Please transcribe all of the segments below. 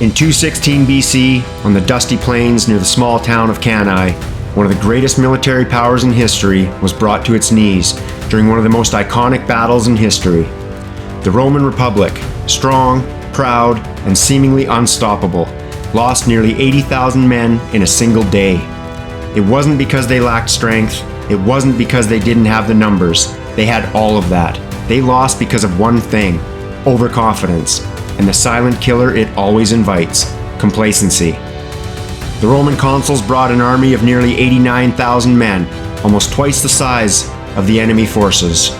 In 216 BC, on the dusty plains near the small town of Cannae, one of the greatest military powers in history was brought to its knees during one of the most iconic battles in history. The Roman Republic, strong, proud, and seemingly unstoppable, lost nearly 80,000 men in a single day. It wasn't because they lacked strength, it wasn't because they didn't have the numbers, they had all of that. They lost because of one thing: overconfidence, and the silent killer it always invites: complacency. The Roman consuls brought an army of nearly 89,000 men, almost twice the size of the enemy forces.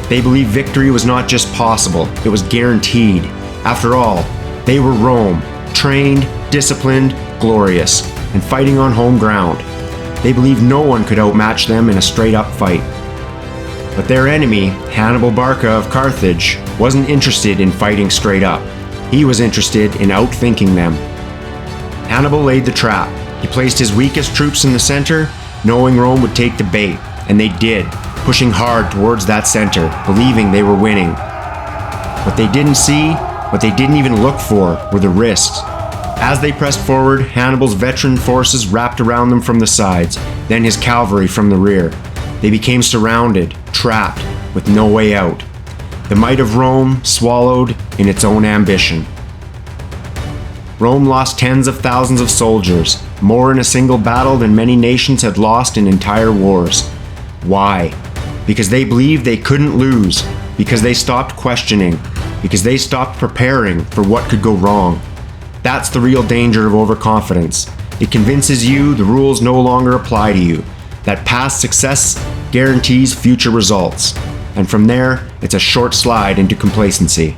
They believed victory was not just possible, it was guaranteed. After all, they were Rome, trained, disciplined, glorious, and fighting on home ground. They believed no one could outmatch them in a straight-up fight. But their enemy, Hannibal Barca of Carthage, wasn't interested in fighting straight up. He was interested in outthinking them. Hannibal laid the trap. He placed his weakest troops in the center, knowing Rome would take the bait, and they did, pushing hard towards that center, believing they were winning. What they didn't see, what they didn't even look for, were the risks. As they pressed forward, Hannibal's veteran forces wrapped around them from the sides, then his cavalry from the rear. They became surrounded, trapped, with no way out. The might of Rome swallowed in its own ambition. Rome lost tens of thousands of soldiers, more in a single battle than many nations had lost in entire wars. Why? Because they believed they couldn't lose, because they stopped questioning, because they stopped preparing for what could go wrong. That's the real danger of overconfidence. It convinces you the rules no longer apply to you, that past success guarantees future results, and from there, it's a short slide into complacency.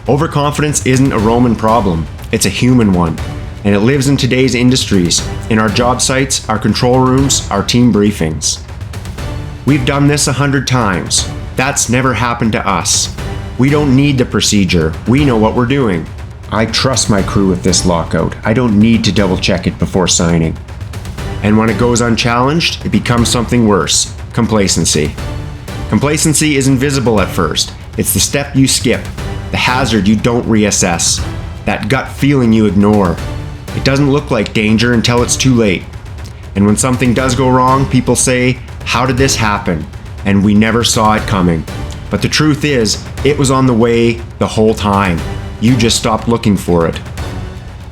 Overconfidence isn't a Roman problem, it's a human one, and it lives in today's industries, in our job sites, our control rooms, our team briefings. We've done this 100 times. That's never happened to us. We don't need the procedure, we know what we're doing. I trust my crew with this lockout. I don't need to double check it before signing. And when it goes unchallenged, it becomes something worse: complacency. Complacency is invisible at first. It's the step you skip, the hazard you don't reassess, that gut feeling you ignore. It doesn't look like danger until it's too late. And when something does go wrong, people say, "How did this happen?" And we never saw it coming. But the truth is, it was on the way the whole time. You just stopped looking for it.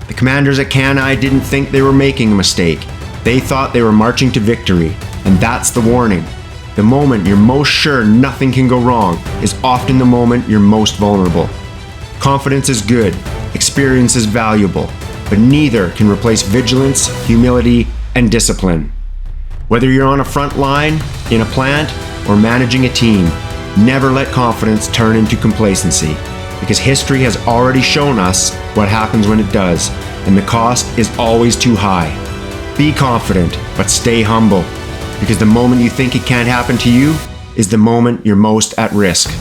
The commanders at Cannae didn't think they were making a mistake. They thought they were marching to victory, and that's the warning. The moment you're most sure nothing can go wrong is often the moment you're most vulnerable. Confidence is good, experience is valuable, but neither can replace vigilance, humility, and discipline. Whether you're on a front line, in a plant, or managing a team, never let confidence turn into complacency, because history has already shown us what happens when it does, and the cost is always too high. Be confident, but stay humble, because the moment you think it can't happen to you is the moment you're most at risk.